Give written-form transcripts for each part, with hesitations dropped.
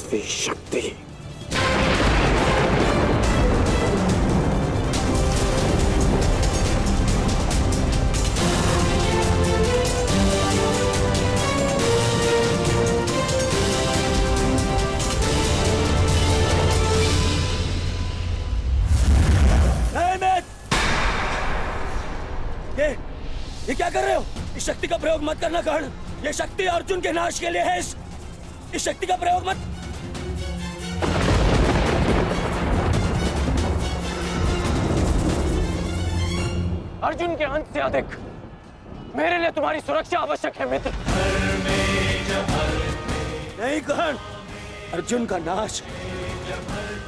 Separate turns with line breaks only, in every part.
पांचवी शक्ति।
ये क्या कर रहे हो? इस शक्ति का प्रयोग मत करना कर्ण। ये शक्ति अर्जुन के नाश के लिए है। इस शक्ति का प्रयोग मत।
अर्जुन के अंत से अधिक मेरे लिए तुम्हारी सुरक्षा आवश्यक है मित्र।
नहीं कर्ण, अर्जुन का नाश,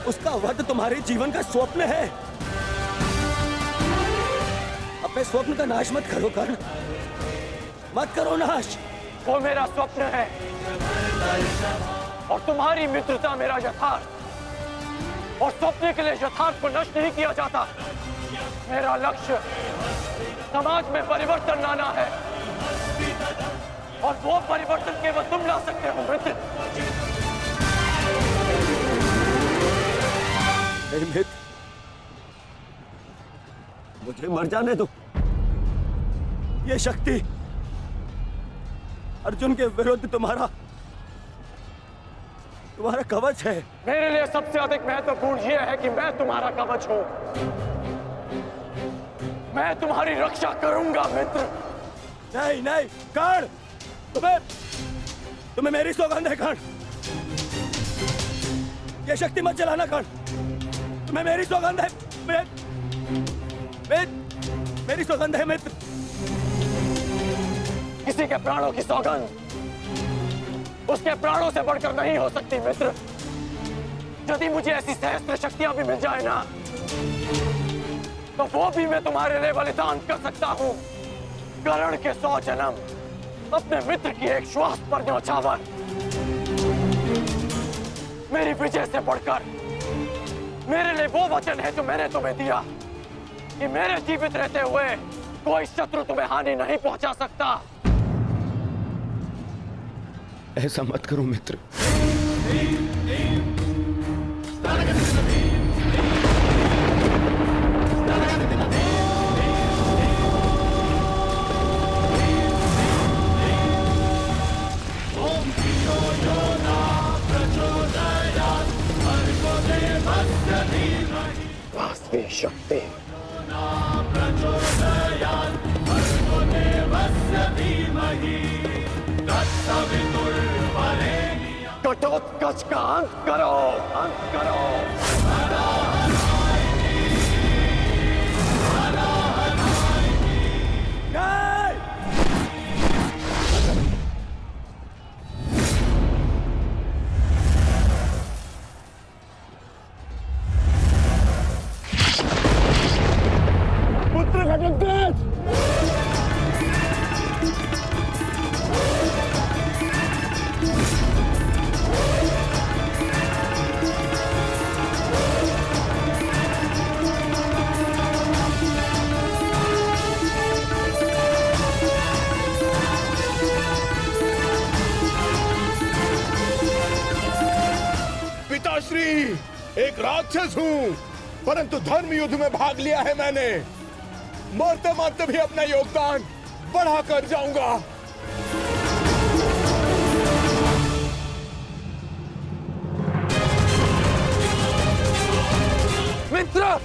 उसका वध तुम्हारे जीवन का स्वप्न है। अपने स्वप्न का नाश मत करो कर्ण, मत करो नाश।
वो मेरा स्वप्न है और तुम्हारी मित्रता मेरा यथार्थ, और स्वप्न के लिए यथार्थ को नष्ट नहीं किया जाता। मेरा लक्ष्य समाज में परिवर्तन लाना है, और वो परिवर्तन केवल तुम ला सकते हो मित्र।
मित्र, मुझे मर जाने दो। ये शक्ति अर्जुन के विरुद्ध तुम्हारा कवच है।
मेरे लिए सबसे अधिक महत्वपूर्ण यह है कि मैं तुम्हारा कवच हूं। मैं तुम्हारी रक्षा करूंगा मित्र।
नहीं नहीं कर्ण, तुम्हें मेरी सौगंध है कर्ण। ये शक्ति मत चलाना कर्ण, तुम्हें मेरी सौगंध है। मेरी सौगंध है मित्र।
किसी के प्राणों की सौगंध उसके प्राणों से बढ़कर नहीं हो सकती मित्र। यदि मुझे ऐसी सहस्त्र शक्तियां भी मिल जाए ना, तो वो भी मैं तुम्हारे लिए बलिदान कर सकता हूं। कर्ण के 100 जन्म, अपने मित्र की एक श्वास पर न्यौछावर। मेरी विजय से बढ़कर मेरे लिए वो वचन है जो मैंने तुम्हें दिया कि मेरे जीवित रहते हुए कोई शत्रु तुम्हें हानि नहीं पहुंचा सकता।
ऐसा मत करो मित्र।
पांचवी शक्ति। घटोत्कच का अंत करो, अंत करो। पुत्र घटोत्कच,
पिताश्री, एक राक्षस हूँ, परंतु धर्म युद्ध में भाग लिया है मैंने। मरते मरते भी अपना योगदान बढ़ा कर जाऊंगा।
मित्र,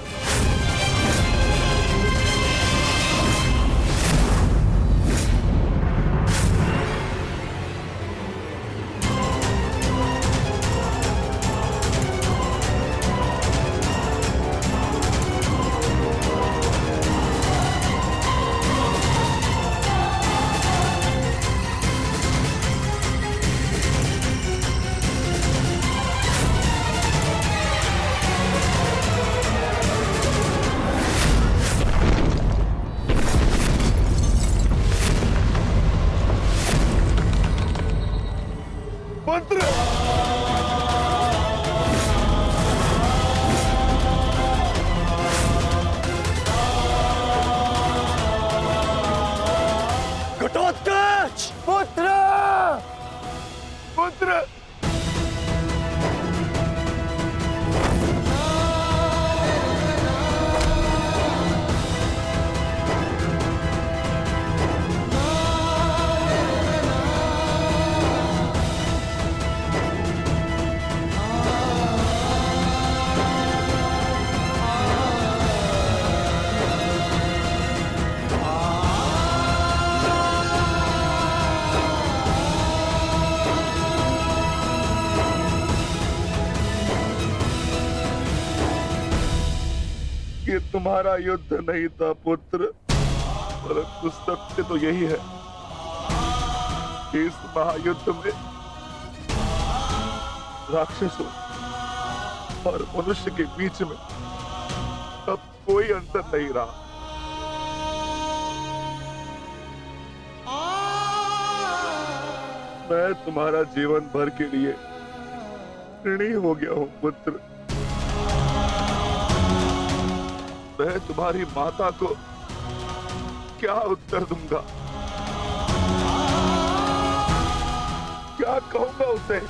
पुत्र,
घटोत्कच, पुत्र,
पुत्र, तुम्हारा युद्ध नहीं था पुत्र, परंतु सत्य तो यही है कि इस महायुद्ध में राक्षसों और मनुष्य के बीच में अब कोई अंतर नहीं रहा। मैं तुम्हारा जीवन भर के लिए ऋणी हो गया हूं पुत्र। मैं तुम्हारी माता को क्या उत्तर दूंगा, क्या कहूंगा उसे?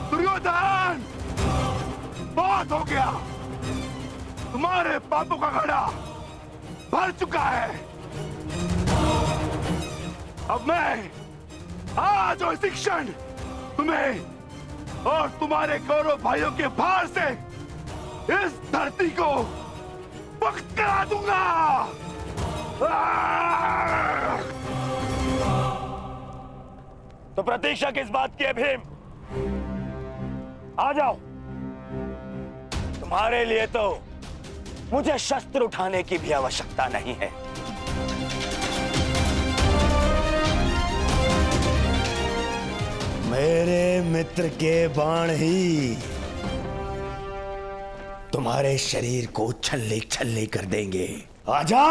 दुर्योधन, बहुत हो गया। तुम्हारे पापों का घड़ा भर चुका है। अब मैं आज और इसी क्षण तुम्हें और तुम्हारे कौरव भाइयों के भार से इस धरती को मुक्त करा दूंगा।
तो प्रतीक्षा किस बात की है भीम? आ जाओ। तुम्हारे लिए तो मुझे शस्त्र उठाने की भी आवश्यकता नहीं है। मेरे मित्र के बाण ही तुम्हारे शरीर को छल्ले छल्ले कर देंगे। आजा।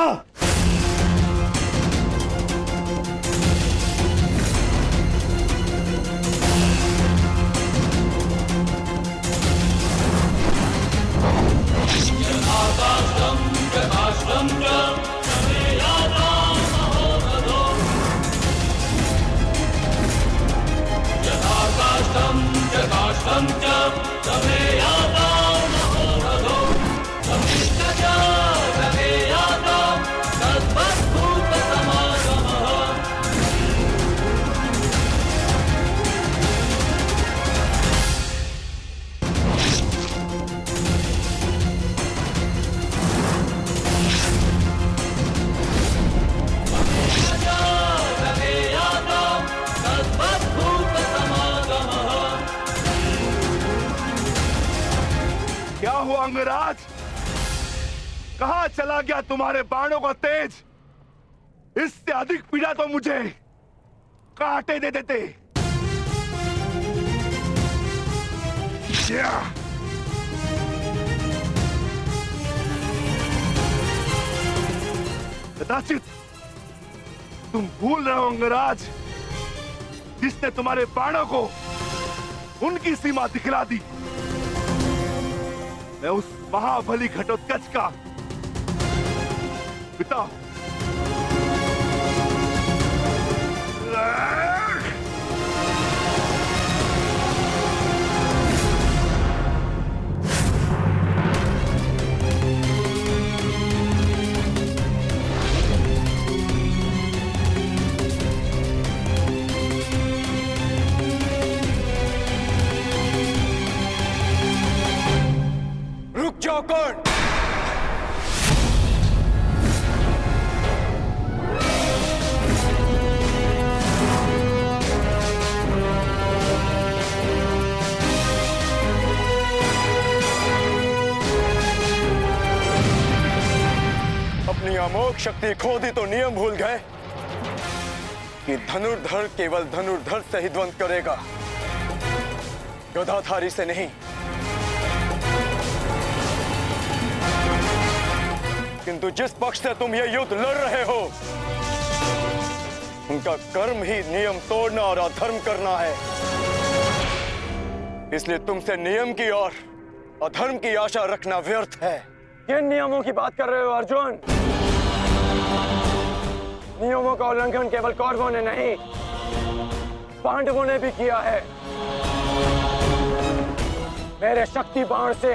क्या हुआ अंगराज? कहां चला गया तुम्हारे बाणों का तेज? इससे अधिक पीड़ा तो मुझे कांटे दे देते। कदाचित तुम भूल रहे हो अंगराज, जिसने तुम्हारे बाणों को उनकी सीमा दिखला दी। मैं उस महाबली घटोत्कच का पिता हूं।
रुक जाओ कौन? अपनी अमोघ शक्ति खो दी तो नियम भूल गए कि धनुर्धर केवल धनुर्धर से ही द्वंद करेगा, गदाधारी से नहीं। किंतु जिस पक्ष से तुम ये युद्ध लड़ रहे हो, उनका कर्म ही नियम तोड़ना और अधर्म करना है। इसलिए तुमसे नियम की और अधर्म की आशा रखना व्यर्थ है। किन नियमों की बात कर रहे हो अर्जुन? नियमों का उल्लंघन केवल कौरवों ने नहीं, पांडवों ने भी किया है। मेरे शक्ति बाण से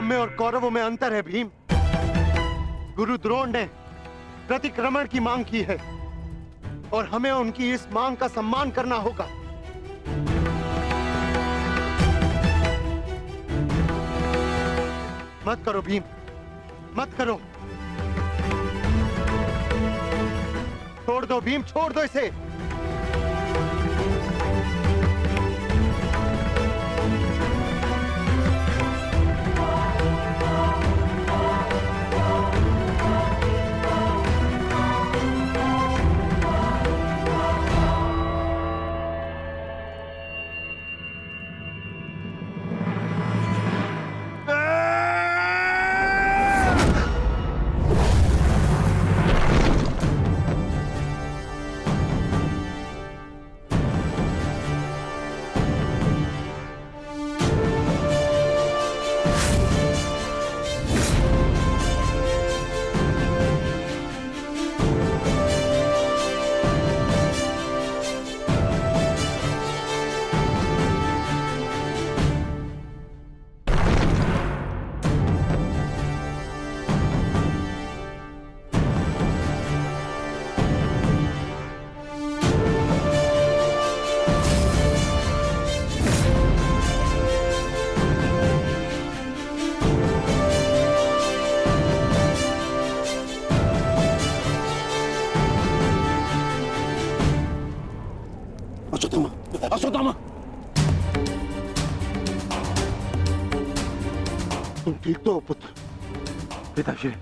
हम में और कौरवों में अंतर है भीम। गुरु द्रोण ने प्रतिक्रमण की मांग की है और हमें उनकी इस मांग का सम्मान करना होगा। मत करो भीम, मत करो। छोड़ दो भीम, छोड़ दो इसे।
अश्वत्थामा,
तुम ठीक तो हो पुत्र?
पिताश्री,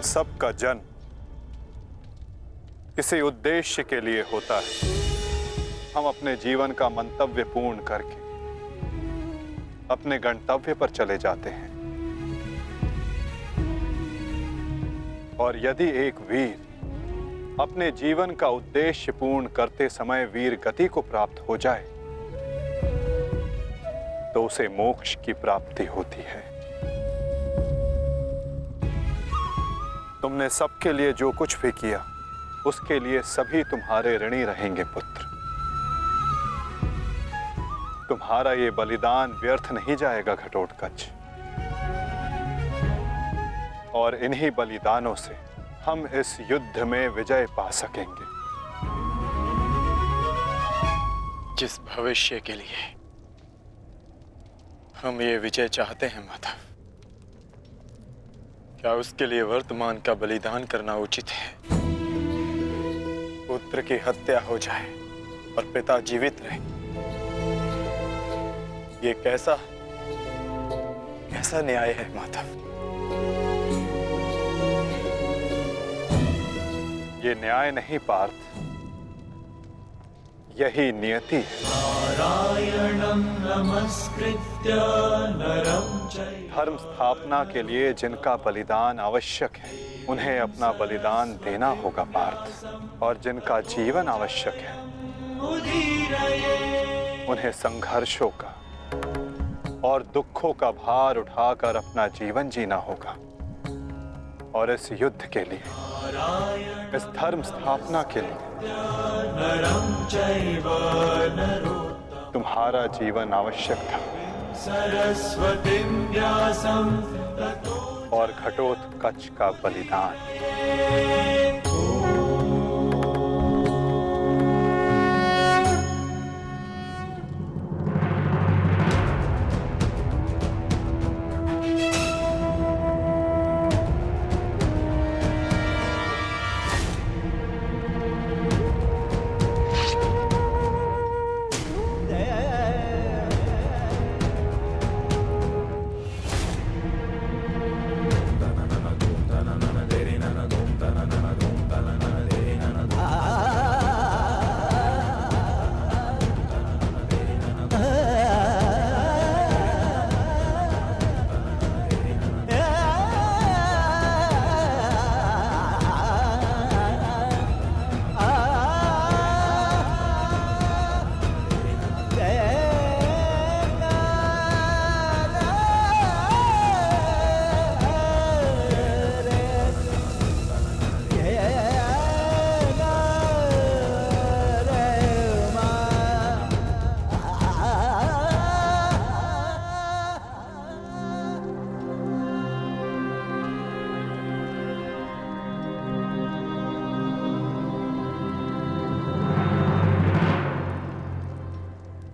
सबका जन्म किसी उद्देश्य के लिए होता है। हम अपने जीवन का मंतव्य पूर्ण करके अपने गंतव्य पर चले जाते हैं। और यदि एक वीर अपने जीवन का उद्देश्य पूर्ण करते समय वीर गति को प्राप्त हो जाए तो उसे मोक्ष की प्राप्ति होती है। तुमने सबके लिए जो कुछ भी किया उसके लिए सभी तुम्हारे ऋणी रहेंगे पुत्र। तुम्हारा ये बलिदान व्यर्थ नहीं जाएगा घटोत्कच। और इन्हीं बलिदानों से हम इस युद्ध में विजय पा सकेंगे।
जिस भविष्य के लिए हम ये विजय चाहते हैं माता, क्या उसके लिए वर्तमान का बलिदान करना उचित है? पुत्र की हत्या हो जाए और पिता जीवित रहे, ये कैसा न्याय है माता?
ये न्याय नहीं पार्थ, यही नियति है। धर्म स्थापना के लिए जिनका बलिदान आवश्यक है उन्हें अपना बलिदान देना होगा पार्थ। और जिनका जीवन आवश्यक है उन्हें संघर्षों का और दुखों का भार उठाकर अपना जीवन जीना होगा। और इस युद्ध के लिए, इस धर्म स्थापना के लिए तुम्हारा जीवन आवश्यक था। और घटोत्कच का बलिदान।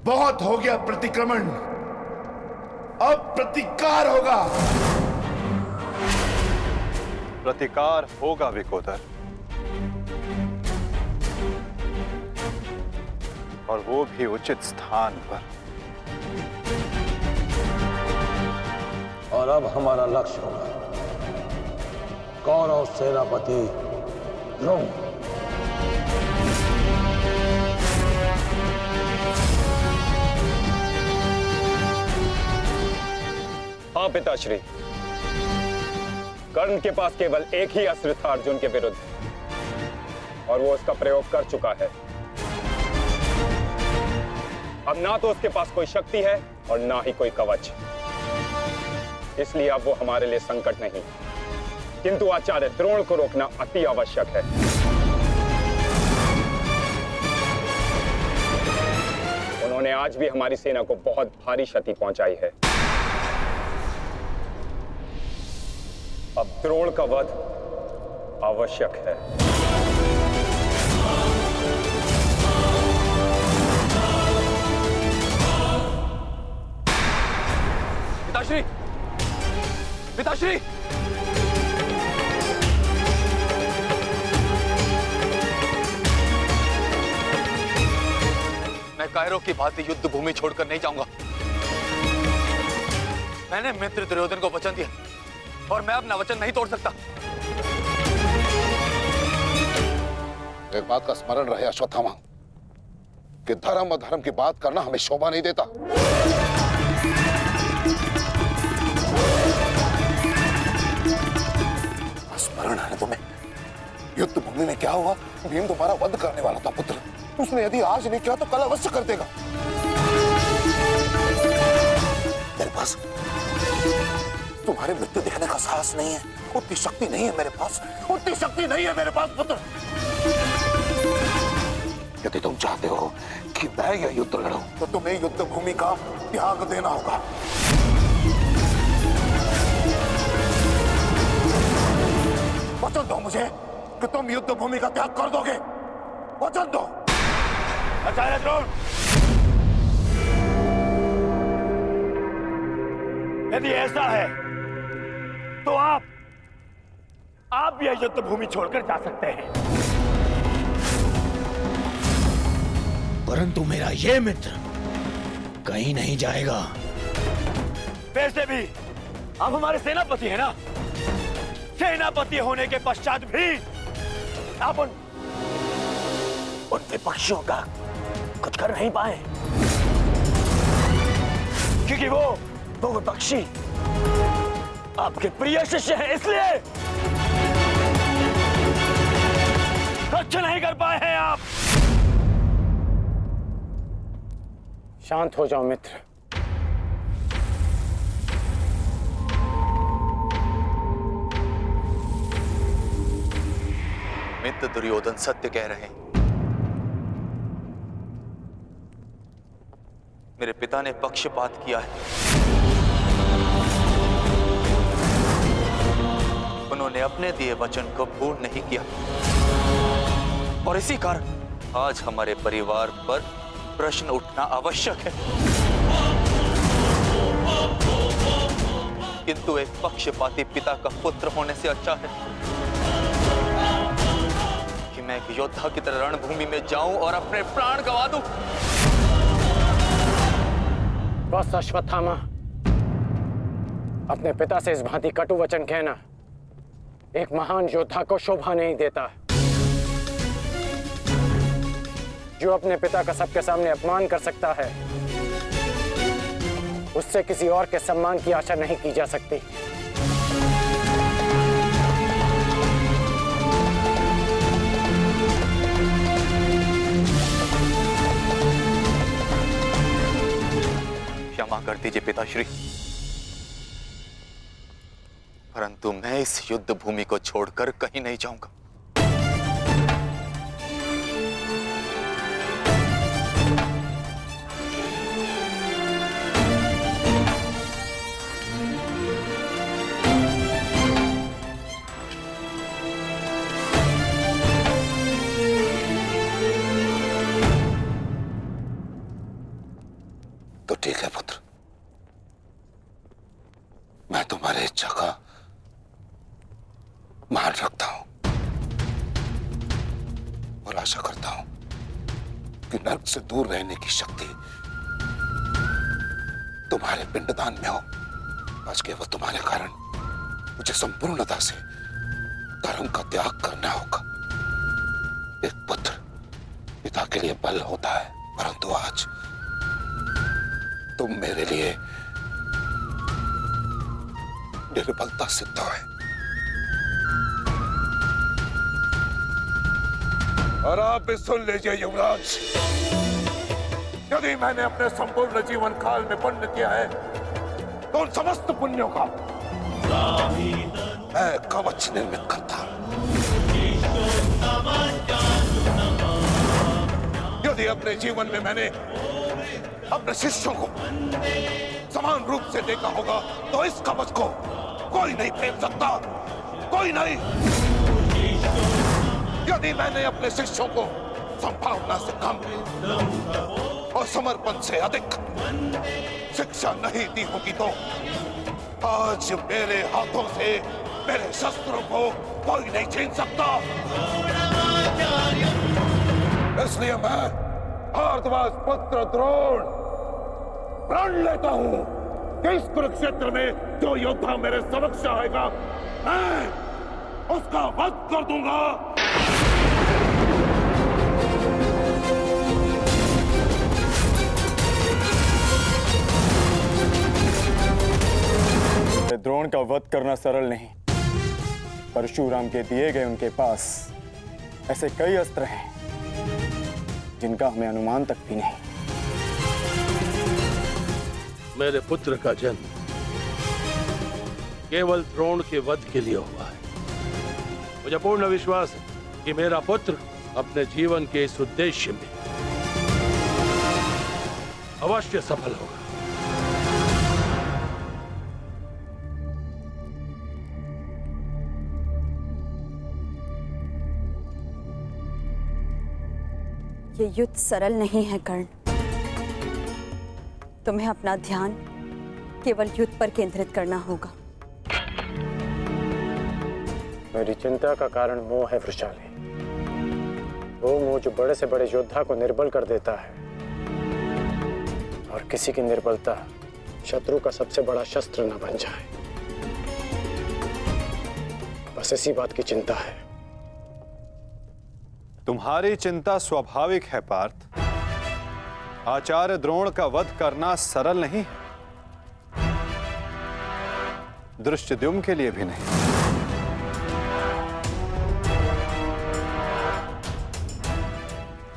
बहुत हो गया प्रतिक्रमण, अब प्रतिकार होगा।
प्रतिकार होगा विकोदर, और वो भी उचित स्थान पर।
और अब हमारा लक्ष्य होगा कौरव सेनापति द्रोण।
हाँ पिताश्री, कर्ण के पास केवल एक ही अस्त्र था अर्जुन के विरुद्ध, और वो उसका प्रयोग कर चुका है। अब ना तो उसके पास कोई शक्ति है और ना ही कोई कवच, इसलिए अब वो हमारे लिए संकट नहीं, किंतु आचार्य द्रोण को रोकना अति आवश्यक है। उन्होंने आज भी हमारी सेना को बहुत भारी क्षति पहुंचाई है। अब द्रोण का वध आवश्यक है।
पिताश्री, पिताश्री,
मैं कायरों की भांति युद्ध भूमि छोड़कर नहीं जाऊंगा। मैंने मित्र दुर्योधन को वचन दिया और मैं अपना वचन नहीं तोड़ सकता।
एक बात का स्मरण रहे अश्वत्थामा, कि धर्म अधर्म की बात करना हमें शोभा नहीं देता। स्मरण है तुम्हें युद्ध भूमि में क्या हुआ? भीम तुम्हारा वध करने वाला था पुत्र। उसने यदि आज नहीं किया तो कल अवश्य कर देगा। मेरे पास तुम्हारे मृत्यु देखने का साहस नहीं है, उतनी शक्ति नहीं है मेरे पास, उतनी शक्ति नहीं है मेरे पास पुत्र। यदि तुम चाहते हो कि मैं यह युद्ध लड़ूं, तो तुम्हें युद्ध भूमि का त्याग देना होगा। वचन दो मुझे कि तुम युद्ध भूमि का त्याग कर दोगे। वचन दो।
आचार्य द्रोण, यदि ऐसा है तो आप यह युद्ध भूमि छोड़कर जा सकते हैं,
परंतु मेरा ये मित्र कहीं नहीं जाएगा।
वैसे भी आप हमारे सेनापति हैं ना। सेनापति होने के पश्चात भी आप उन विपक्षियों का कुछ कर नहीं पाए, क्योंकि वो विपक्षी आपके प्रिय शिष्य हैं, इसलिए कुछ नहीं कर पाए हैं आप।
शांत हो जाओ मित्र।
मित्र दुर्योधन सत्य कह रहे हैं। मेरे पिता ने पक्षपात किया है। उन्होंने अपने दिए वचन को पूर्ण नहीं किया, और इसी कारण आज हमारे परिवार पर प्रश्न उठना आवश्यक है। किंतु एक पक्षपाती पिता का पुत्र होने से अच्छा है कि मैं एक योद्धा की तरह रणभूमि में जाऊं और अपने प्राण गंवा दूं।
बस अश्वत्थामा, अपने पिता से इस भांति कटु वचन कहना एक महान योद्धा को शोभा नहीं देता। जो अपने पिता का सबके सामने अपमान कर सकता है, उससे किसी और के सम्मान की आशा नहीं की जा सकती।
क्षमा कर दीजिए पिताश्री, परंतु मैं इस युद्ध भूमि को छोड़कर कहीं नहीं जाऊंगा।
तो ठीक है पुत्र, मैं तुम्हारी इच्छा का मान रखता हूं और आशा करता हूं कि नर्क से दूर रहने की शक्ति तुम्हारे पिंडदान में हो। आज केवल तुम्हारे कारण मुझे संपूर्णता से धर्म का त्याग करना होगा। एक पुत्र पिता के लिए बल होता है, परंतु आज तुम मेरे लिए निर्बलता सिद्ध है। और आप भी सुन लीजिए युवराज, यदि मैंने अपने संपूर्ण जीवन काल में पुण्य किया है तो उन समस्त पुण्यों का मैं कवच निर्मित करता हूं। यदि अपने जीवन में मैंने अपने शिष्यों को समान रूप से देखा होगा तो इस कवच को कोई नहीं फेंक सकता, कोई नहीं। यदि मैंने अपने शिष्यों को संभावना से कम और समर्पण से अधिक शिक्षा नहीं दी होगी तो आज मेरे हाथों से मेरे शस्त्रों को कोई नहीं छीन सकता। इसलिए मैं भारद्वाज पुत्र द्रोण प्रण लेता हूं कि इस कुरुक्षेत्र में जो योद्धा मेरे समक्ष आएगा मैं उसका वध कर दूंगा।
द्रोण का वध करना सरल नहीं। परशुराम के दिए गए उनके पास ऐसे कई अस्त्र हैं जिनका हमें अनुमान तक भी नहीं।
मेरे पुत्र का जन्म केवल द्रोण के वध के लिए हुआ है। मुझे पूर्ण विश्वास है कि मेरा पुत्र अपने जीवन के इस उद्देश्य में अवश्य सफल होगा।
ये युद्ध सरल नहीं है कर्ण। तुम्हें अपना ध्यान केवल युद्ध पर केंद्रित करना होगा।
मेरी चिंता का कारण मोह है वृषाली। वो मोह जो बड़े से बड़े योद्धा को निर्बल कर देता है, और किसी की निर्बलता शत्रु का सबसे बड़ा शस्त्र न बन जाए। बस इसी बात की चिंता है।
तुम्हारी चिंता स्वाभाविक है पार्थ। आचार्य द्रोण का वध करना सरल नहीं है, दृष्टद्युम्न के लिए भी नहीं।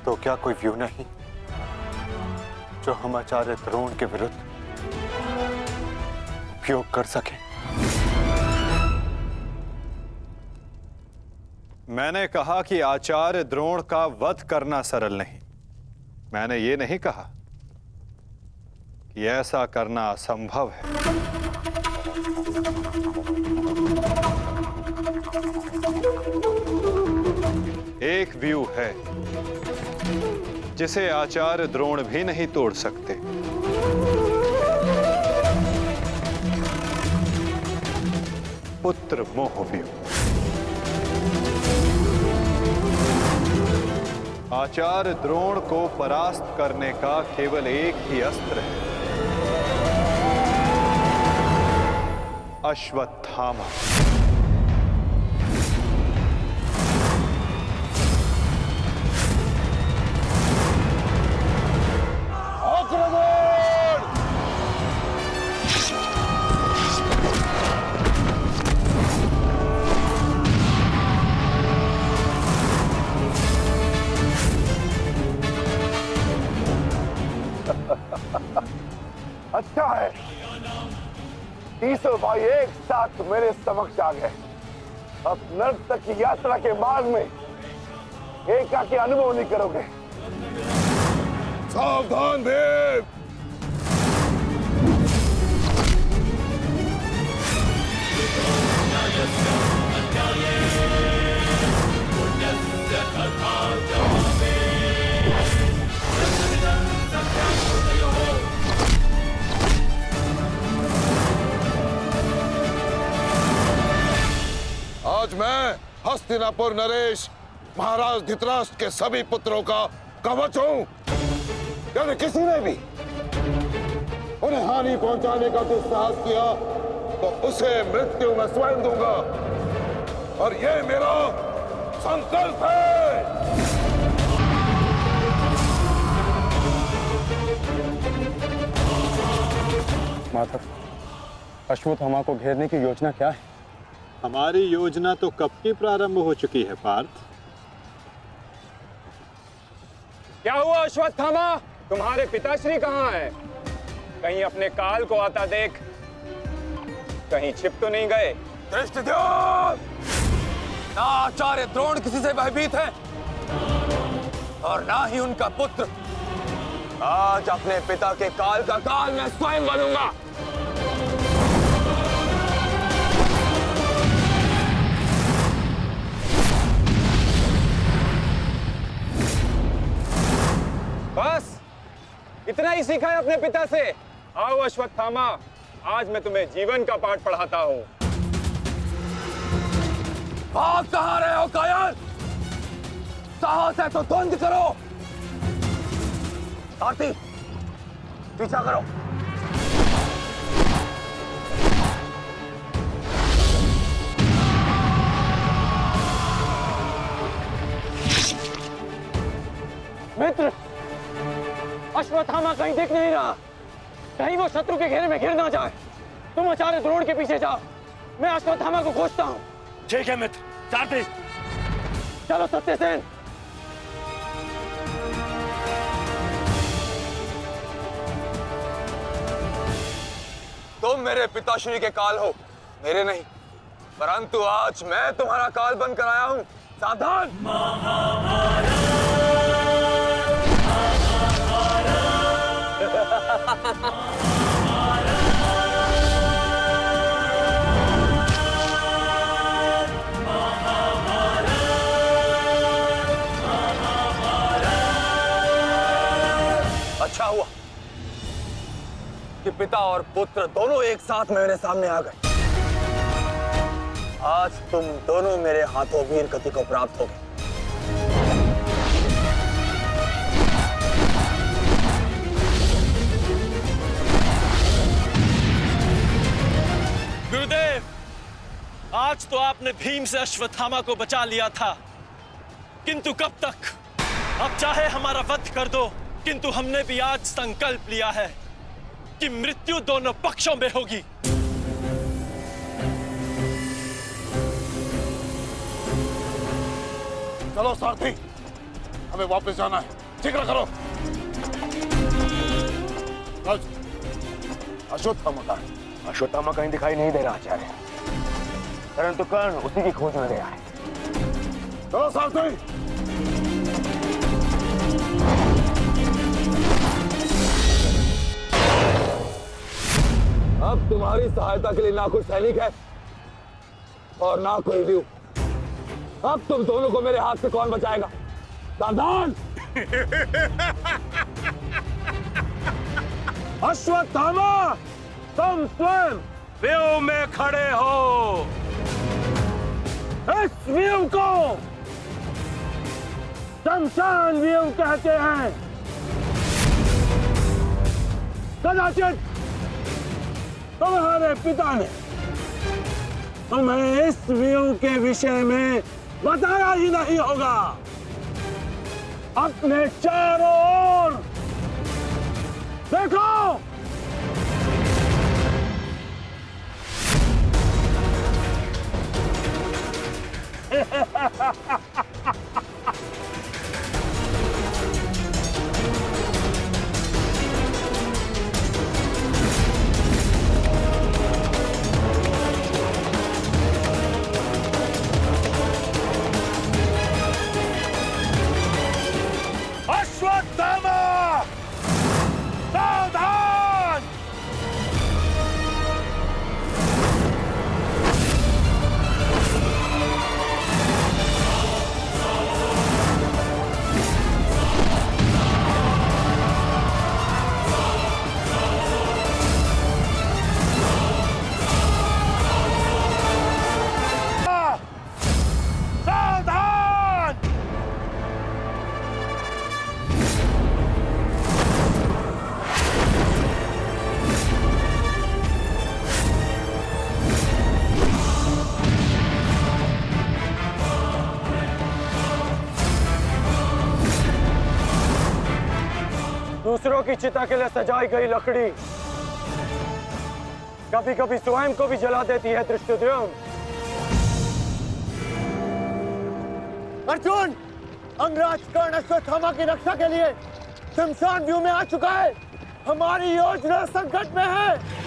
तो क्या कोई व्यू नहीं जो हम आचार्य द्रोण के विरुद्ध उपयोग कर सके? मैंने कहा कि आचार्य द्रोण का वध करना सरल नहीं। मैंने ये नहीं कहा कि ऐसा करना असंभव है। एक व्यू है जिसे आचार्य द्रोण भी नहीं तोड़ सकते। पुत्र मोह व्यू। आचार्य द्रोण को परास्त करने का केवल एक ही अस्त्र है, अश्वत्थामा।
अच्छा है, तीसों भाई एक साथ मेरे समक्ष आ गए। अब नर्क तक की यात्रा के बाद में एकाकी अनुभव नहीं करोगे। सावधान भीम।
हस्तिनापुर नरेश महाराज धृतराष्ट्र के सभी पुत्रों का कवच हूं। यदि किसी ने भी उन्हें हानि पहुंचाने का दुस्साहस किया तो उसे मृत्यु मैं स्वयं दूंगा, और ये मेरा संकल्प है।
माधव, अश्वत्थामा को घेरने की योजना क्या है? हमारी योजना तो कब की प्रारंभ हो चुकी है पार्थ।
क्या हुआ अश्वत्थामा? तुम्हारे पिताश्री कहाँ हैं? कहीं अपने काल को आता देख कहीं छिप तो नहीं गए?
धृष्टद्युम्न! ना आचार्य द्रोण किसी से भयभीत है और ना ही उनका पुत्र। आज अपने पिता के काल का काल मैं स्वयं बनूंगा।
बस इतना ही सीखा है अपने पिता से? आओ अश्वत्थामा, आज मैं तुम्हें जीवन का पाठ पढ़ाता हूं।
भाग कहां रहे हो कायर? साहस है तो द्वंद्व करो। सारथी, पीछा करो।
मित्र, अश्वत्थामा कहीं दिख नहीं रहा। कहीं वो शत्रु के घेरे में घिर ना जाए। तुम आचार्य द्रोण के पीछे जाओ, मैं अश्वत्थामा को खोजता हूँ।
ठीक है मित्र। सारथी,
चलो सत्यसेन।
तुम मेरे पिताश्री के काल हो, मेरे नहीं। परंतु आज मैं तुम्हारा काल बनकर आया हूं। सावधान! अच्छा हुआ कि पिता और पुत्र दोनों एक साथ मेरे सामने आ गए। आज तुम दोनों मेरे हाथों वीर गति को प्राप्त हो गए।
गुरुदेव, आज तो आपने भीम से अश्वत्थामा को बचा लिया था, किंतु कब तक? अब चाहे हमारा वध कर दो, किंतु हमने भी आज संकल्प लिया है कि मृत्यु दोनों पक्षों में होगी।
चलो सारथी, हमें वापस जाना है। जिक्र करो।
अश्वत्थामा का अश्वत्थामा कहीं दिखाई नहीं दे रहा आचार्य, परंतु कर्ण उसी की खोज में गया है।
चलो सारथी।
अब तुम्हारी सहायता के लिए ना कोई सैनिक है और ना कोई व्यू। अब तुम दोनों को मेरे हाथ से कौन बचाएगा? सावधान!
अश्वत्थामा, तुम स्वयं व्यू में खड़े हो। इस व्यू को शमशान व्यू कहते हैं। कदाचित तुम्हारे पिता ने तुम्हें इस व्यू के विषय में बताया ही नहीं होगा। अपने चारों ओर देखो। अश्वत्थामा, सावधान!
दूसरों की चिता के लिए सजाई गई लकड़ी कभी कभी स्वयं को भी जला देती है धृष्टद्युम्न। अर्जुन, अंगराज कर्ण अश्वत्थामा की रक्षा के लिए शमशान व्यू में आ चुका है। हमारी योजना संकट में है।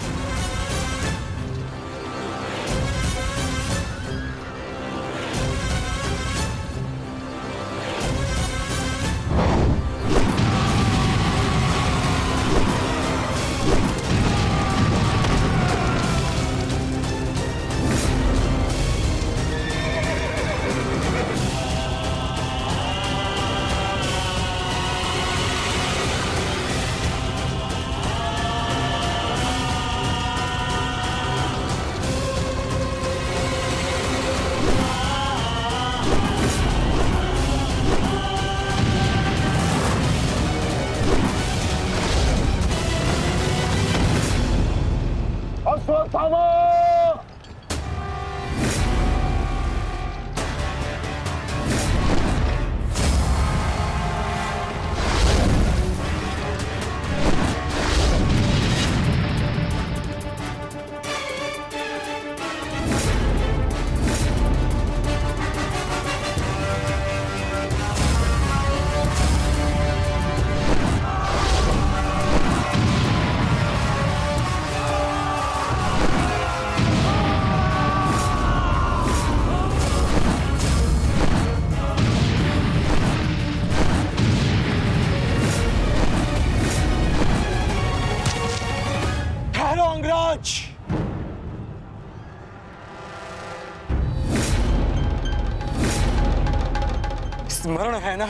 स्मरण है ना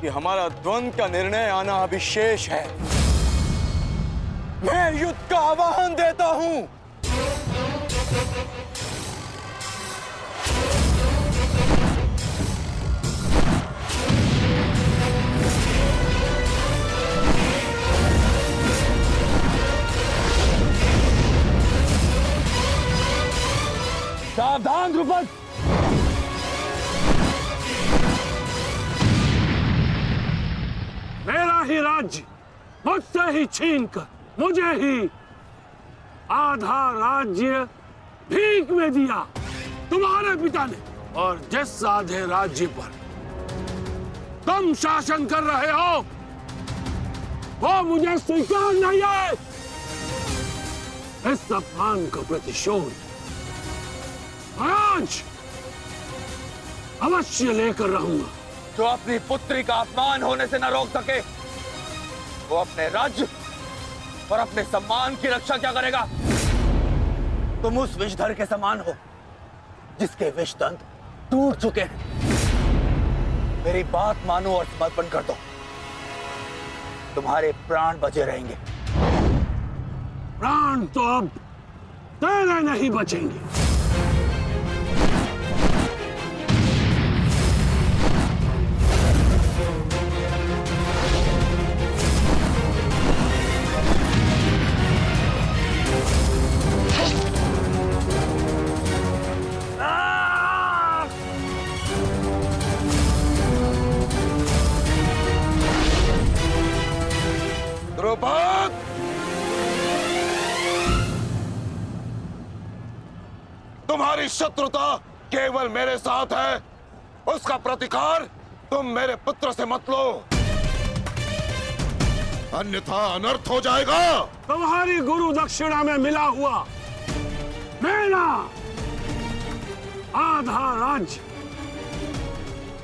कि हमारा द्वंद्व का निर्णय आना अभी शेष है। मैं युद्ध का आह्वान देता हूं। सावधान द्रुपद,
मेरा ही राज्य मुझसे ही छीनकर मुझे ही आधा राज्य भीख में दिया तुम्हारे पिता ने, और जिस आधे राज्य पर तुम शासन कर रहे हो वो मुझे स्वीकार नहीं है। इस अपमान का प्रतिशोध आज अवश्य लेकर रहूंगा।
जो अपनी पुत्री का अपमान होने से न रोक सके वो अपने राज्य और अपने सम्मान की रक्षा क्या करेगा? तुम उस विषधर के समान हो जिसके विषदंत टूट चुके हैं। मेरी बात मानो और समर्पण कर दो, तुम्हारे प्राण बचे रहेंगे।
प्राण तो अब तेरे नहीं बचेंगे।
द्रुपद, तुम्हारी शत्रुता केवल मेरे साथ है, उसका प्रतिकार तुम मेरे पुत्र से मत लो, अन्यथा अनर्थ हो जाएगा।
तुम्हारी गुरु दक्षिणा में मिला हुआ मेरा आधा राज्य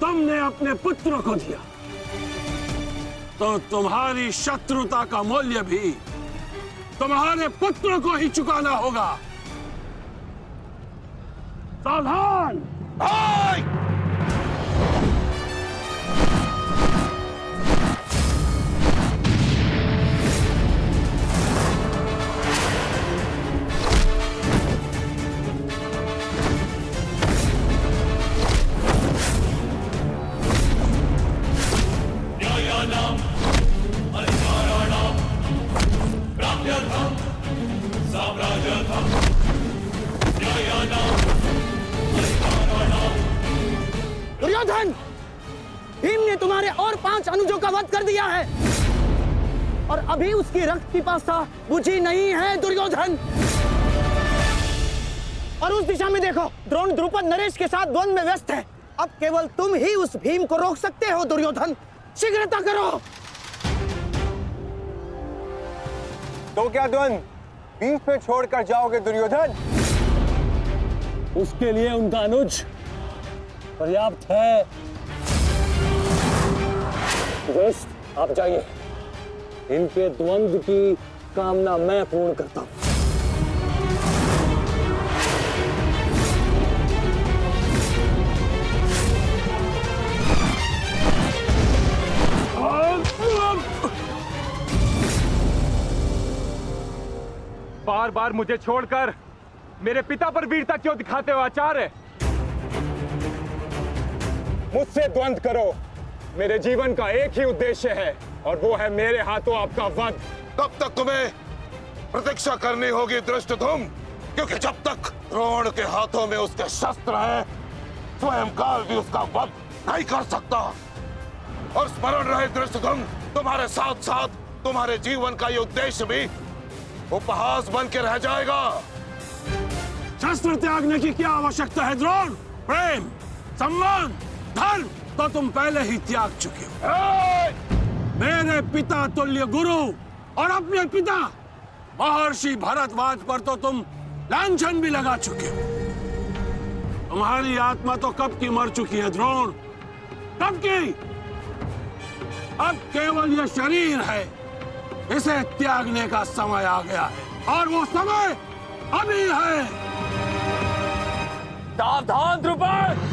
तुमने अपने पुत्र को दिया, तो तुम्हारी शत्रुता का मूल्य भी तुम्हारे पुत्र को ही चुकाना होगा। सावधान!
5 अनुजों का वध कर दिया है और अभी उसकी रक्त पिपासा बुझी नहीं है दुर्योधन। और उस दिशा में देखो, द्रोण द्रुपद नरेश के साथ द्वंद्व में व्यस्त है। अब केवल तुम ही उस भीम को रोक सकते हो दुर्योधन, शीघ्रता करो।
तो क्या द्वंद्व बीच में छोड़कर जाओगे दुर्योधन?
उसके लिए उनका अनुज पर्याप्त है।
आप जाइए,
इनके द्वंद्व की कामना मैं पूर्ण करता हूं।
बार बार मुझे छोड़कर मेरे पिता पर वीरता क्यों दिखाते हो आचार्य? मुझसे द्वंद्व करो, मेरे जीवन का एक ही उद्देश्य है और वो है मेरे हाथों आपका वध।
कब तक तुम्हें प्रतीक्षा करनी होगी धृष्टद्युम्न? क्योंकि जब तक द्रोण के हाथों में उसके शस्त्र हैं, स्वयं काल भी उसका वध नहीं कर सकता। और स्मरण रहे धृष्टद्युम्न, तुम्हारे साथ साथ तुम्हारे जीवन का ये उद्देश्य भी उपहास बन के रह जाएगा।
शस्त्र त्यागने की क्या आवश्यकता है द्रोण? प्रेम, सम्मान, धर्म तो तुम पहले ही त्याग चुके हो। मेरे पिता तुल्य गुरु और अपने पिता महर्षि भरद्वाज पर तो तुम लांछन भी लगा चुके हो। तुम्हारी आत्मा तो कब की मर चुकी है द्रोण, कब की। अब केवल यह शरीर है, इसे त्यागने का समय आ गया है और वो समय अभी है।
सावधान द्रुपद!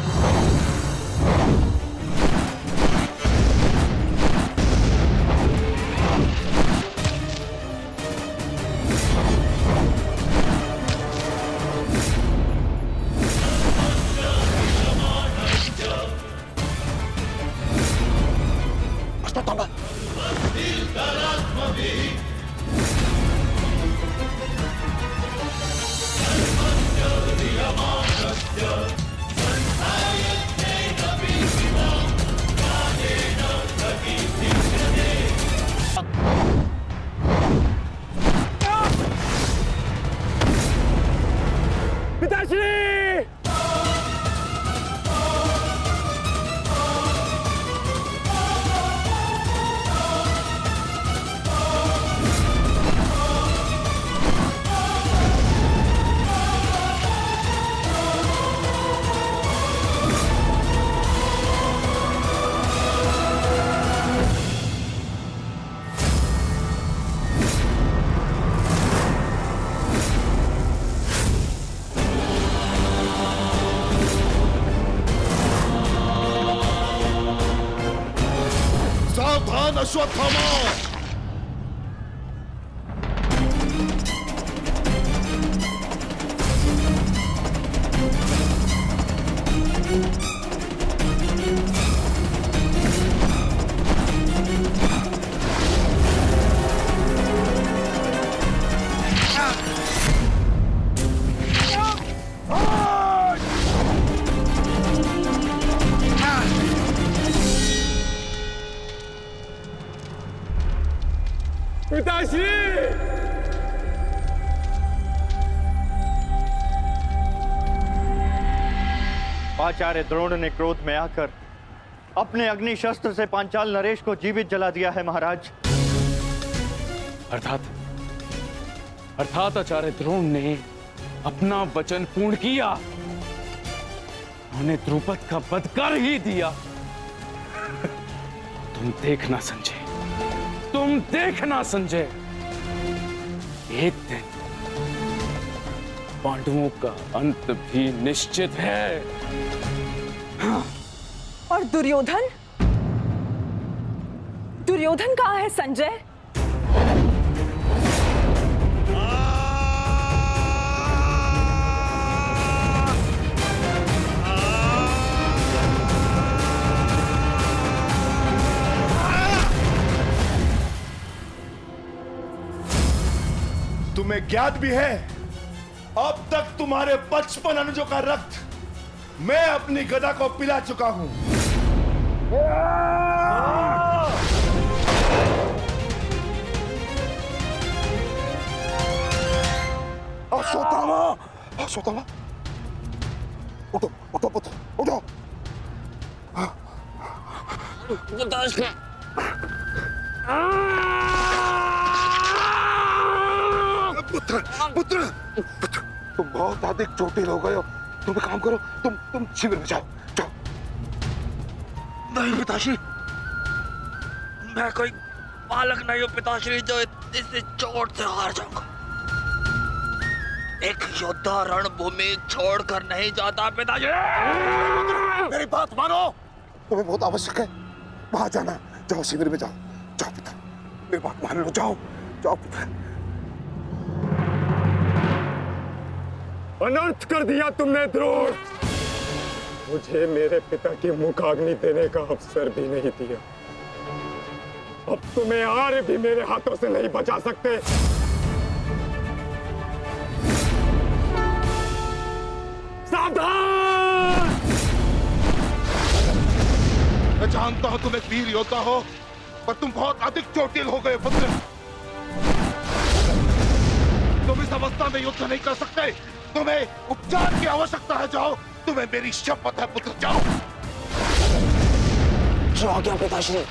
सावधान अश्वत्थामा!
पिताश्री!
आचार्य द्रोण ने क्रोध में आकर अपने अग्नि शस्त्र से पांचाल नरेश को जीवित जला दिया है महाराज।
अर्थात आचार्य द्रोण ने अपना वचन पूर्ण किया, उन्हें द्रुपद का वध कर ही दिया। तुम देखना संजय, तुम देखना संजय, एक दिन पांडवों का अंत भी निश्चित है।
और दुर्योधन? दुर्योधन कहाँ है संजय?
तुम्हें ज्ञात भी है, अब तक तुम्हारे 55 अनुजों का रक्त मैं अपनी गदा को पिला चुका हूं।
अश्वत्थामा, उठो उठो पुत्र, उठो। पुत्र पुत्र पुत्र, तुम बहुत अधिक चोटिल हो गए हो। तुम एक काम करो, तुम शिविर में जाओ, जाओ।
नहीं पिताश्री, मैं कोई बालक नहीं हूँ पिताश्री जो इस चोट से हार जाऊंगा। एक योद्धा रणभूमि छोड़कर नहीं जाता पिताश्री।
मेरी बात मानो, तुम्हें बहुत आवश्यक है वहां जाना। जाओ शिविर में जाओ, जाओ पुत्र, मेरी बात मान लो, जाओ जाओ पुत्र।
अनर्थ कर दिया तुमने द्रोण। मुझे मेरे पिता की मुखाग्नि देने का अवसर भी नहीं दिया। अब तुम्हें आर्य भी मेरे हाथों से नहीं बचा सकते। सावधान!
मैं जानता हूं तुम एक वीर योद्धा हो, पर तुम बहुत अधिक चोटिल हो गए पुत्र। तुम इस अवस्था में युद्ध नहीं कर सकते। तुम्हें उपचार की आवश्यकता है। जाओ, तुम्हें मेरी शपथ है पुत्र, जाओ।
जो आ गया पिताश्री।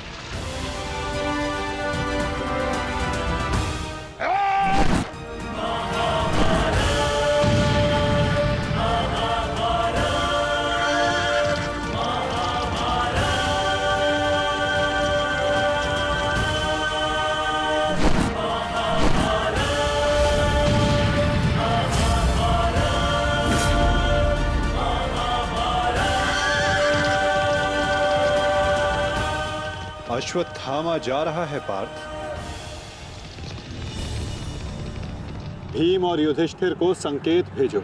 अश्वत्थामा जा रहा है पार्थ। भीम और युधिष्ठिर को संकेत भेजो।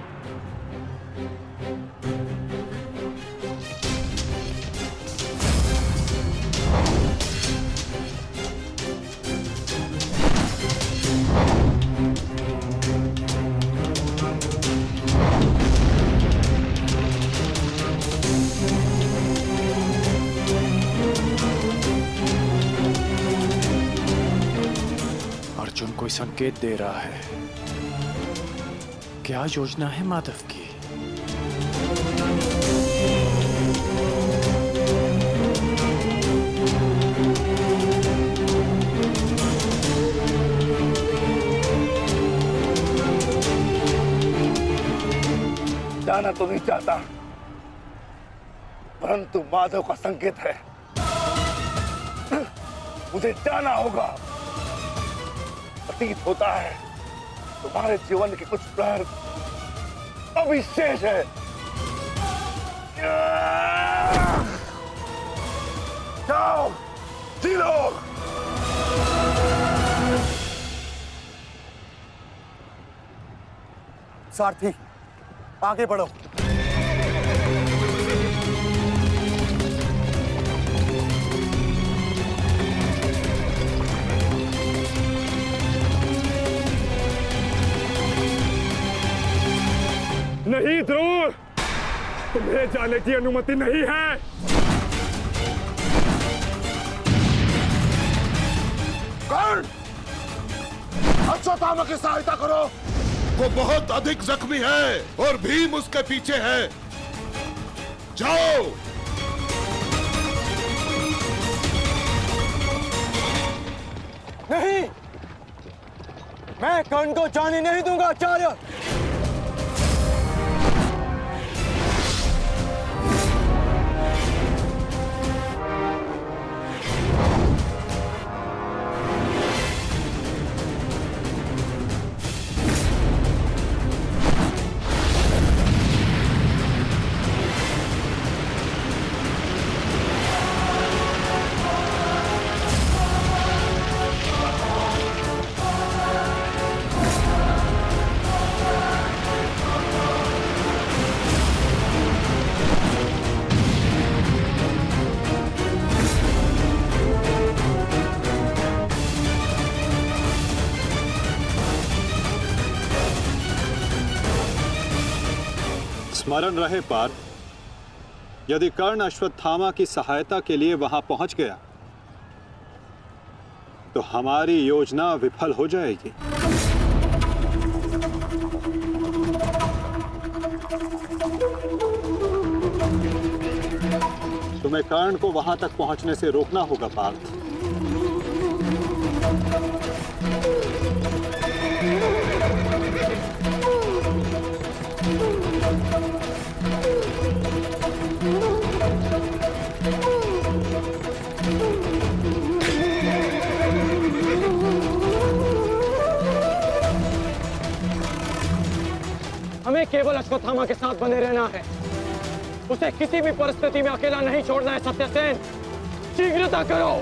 अर्जुन कोई संकेत दे रहा है। क्या योजना है माधव की?
जाना तो नहीं चाहता, परंतु माधव का संकेत है। मुझे जाना होगा। प्रतीत होता है तुम्हारे जीवन के कुछ प्रहर अभी शेष है। जाओ, जी लो।
सारथी, आगे बढ़ो।
नहीं द्रोण, तुम्हें जाने की अनुमति नहीं है।
कर्ण, अश्वत्थामा की सहायता करो। वो बहुत अधिक जख्मी है और भीम उसके पीछे है। जाओ।
नहीं, मैं कर्ण को जाने नहीं दूंगा आचार्य।
स्मरण रहे पार्थ, यदि कर्ण अश्वत्थामा की सहायता के लिए वहां पहुंच गया तो हमारी योजना विफल हो जाएगी। तुम्हें कर्ण को वहां तक पहुंचने से रोकना होगा पार्थ।
हमें केवल अश्वत्थामा के साथ बने रहना है। उसे किसी भी परिस्थिति में अकेला नहीं छोड़ना है। सत्यसेन, शीघ्रता करो।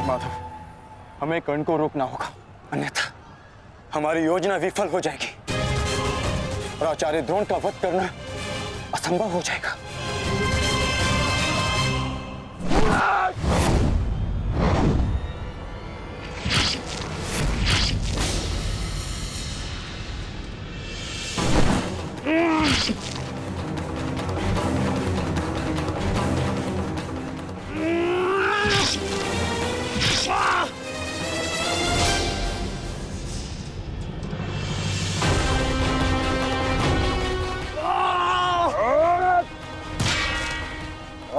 माधव, हमें कर्ण को रोकना होगा, अन्यथा हमारी योजना विफल हो जाएगी और आचार्य द्रोण का वध करना असंभव हो जाएगा।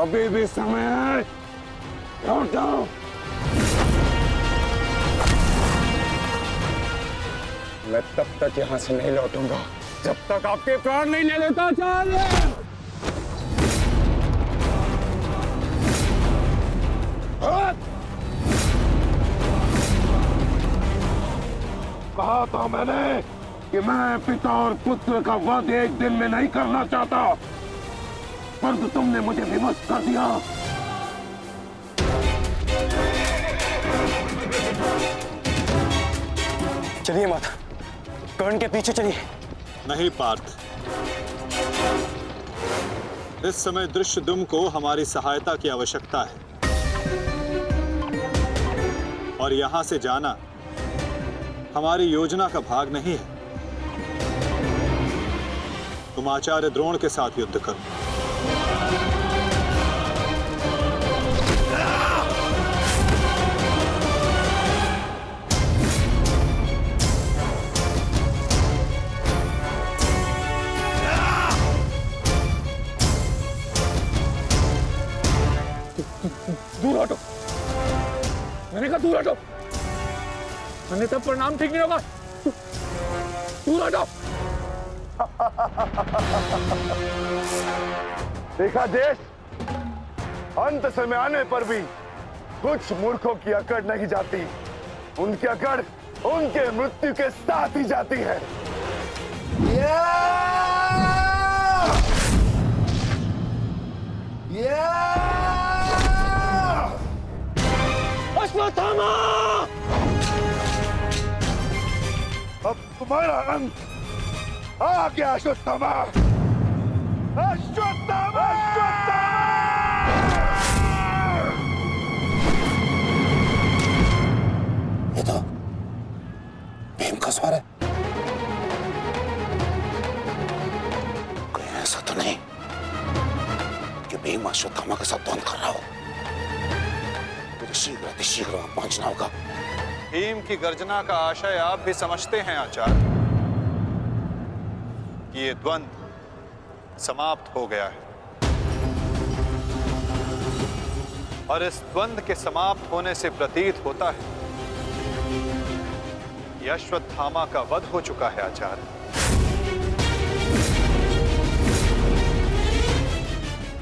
अभी भी समय है, लौट जाओ।
मैं तब तक यहां से नहीं लौटूंगा
जब तक आपके प्राण नहीं ले लेता आचार्य। कहा था मैंने कि मैं पिता और पुत्र का वध एक दिन में नहीं करना चाहता, परंतु तुमने मुझे विवश कर दिया।
चलिए माता, कर्ण के पीछे चलिए।
नहीं पार्थ, इस समय दृश्यद्युम्न को हमारी सहायता की आवश्यकता है और यहां से जाना हमारी योजना का भाग नहीं है। तुम आचार्य द्रोण के साथ युद्ध करो।
दूर हटो, मैंने कहा दूर हटो, मैंने तब परिणाम ठीक नहीं होगा। दूर हटो।
देखा देश, अंत समय आने पर भी कुछ मूर्खों की अकड़ नहीं जाती, उनकी अकड़ उनके मृत्यु के साथ ही जाती है।
अश्वत्थामा!
अब तुम्हारा अंत आ गया अश्वत्थामा। अश्वत्थामा!
ये तो भीम का स्वर है। कहीं ऐसा तो नहीं कि भीम अश्वत्थामा के साथ द्वंद्व कर रहा हो। मुझे शीघ्र अतिशीघ्र वहां पहुंचना होगा।
भीम की गर्जना का आशय आप भी समझते हैं आचार्य कि ये द्वंद्व समाप्त हो गया है और इस द्वंद्व के समाप्त होने से प्रतीत होता है कि अश्वत्थामा का वध हो चुका है आचार्य।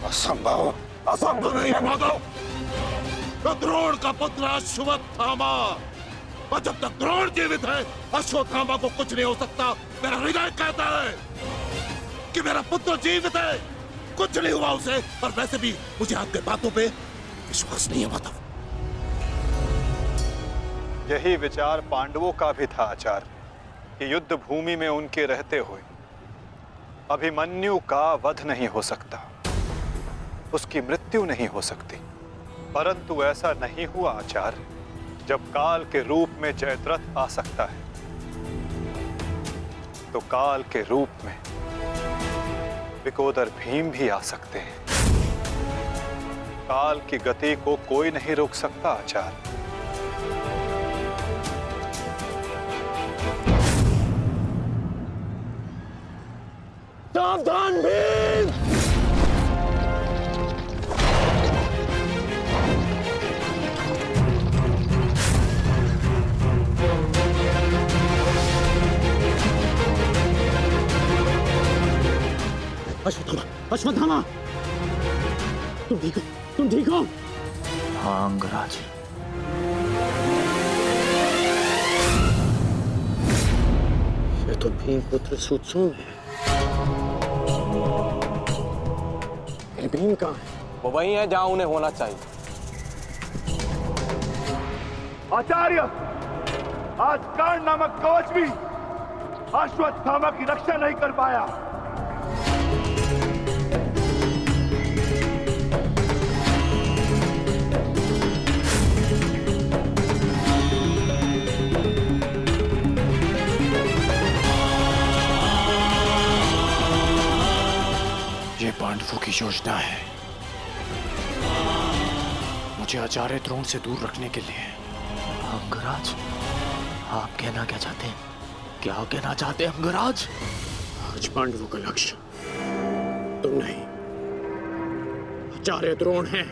असंभव,
असंभव नहीं है माधव। तो द्रोण का पुत्र अश्वत्थामा, और जब तक द्रोण जीवित है अश्वत्थामा को कुछ नहीं हो सकता। मेरा हृदय कहता है कि मेरा पुत्र जीवित है, कुछ नहीं हुआ उसे। और वैसे भी मुझे आपके बातों पे विश्वास नहीं है माधव।
यही विचार पांडवों का भी था आचार्य कि युद्ध भूमि में उनके रहते हुए अभिमन्यु का वध नहीं हो सकता, उसकी मृत्यु नहीं हो सकती। परंतु ऐसा नहीं हुआ आचार्य। जब काल के रूप में जयद्रथ आ सकता है तो काल के रूप में विकोदर भीम भी आ सकते हैं। काल की गति को कोई नहीं रोक सकता आचार्य।
सावधान भीम!
अश्वत्थामा, अश्वत्थामा, तुम ठीक हो? तुम ठीक हो?
हाँ अंगराज,
ये तो भीम पुत्र सुत्सुंग है। फिर भीम कहाँ है?
वो वही है जहां उन्हें होना चाहिए।
आचार्य, आज कर्ण नामक कवच भी अश्वत्थामा की रक्षा नहीं कर पाया।
ये पांडवों की योजना है, मुझे आचार्य द्रोण से दूर रखने के लिए।
अंगराज, आप कहना क्या चाहते हैं? क्या कहना चाहते हैं अंगराज?
आज पांडवों का लक्ष्य तुम नहीं, आचार्य द्रोण है।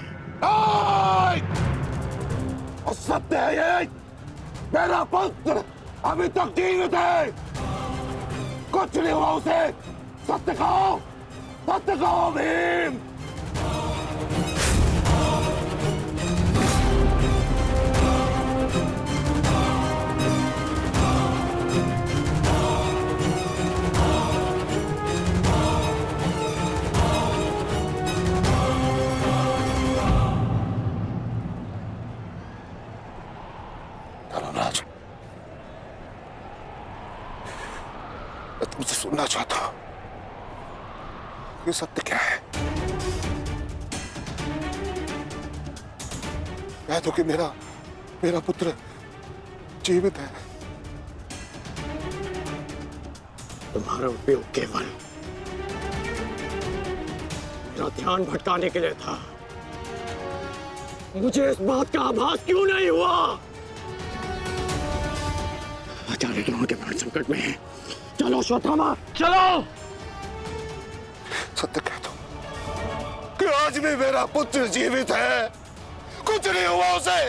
सत्य है ये, मेरा पुत्र अभी तक जीवित है, कुछ नहीं हुआ उसे। सत्य कहो, सत्य कहो भीम। धर्मराज, मैं तुमसे सुनना चाहता हूं, ये सत्य क्या है? कह दो कि मेरा पुत्र जीवित है।
तुम्हारा उपयोग केवल मेरा ध्यान भटकाने के लिए था। मुझे इस बात का आभास क्यों नहीं हुआ? आचार्य द्रोण के प्राण संकट में है। चलो अश्वत्थामा, चलो।
सत्य कह दो कि आज भी मेरा पुत्र जीवित है, कुछ नहीं हुआ उसे।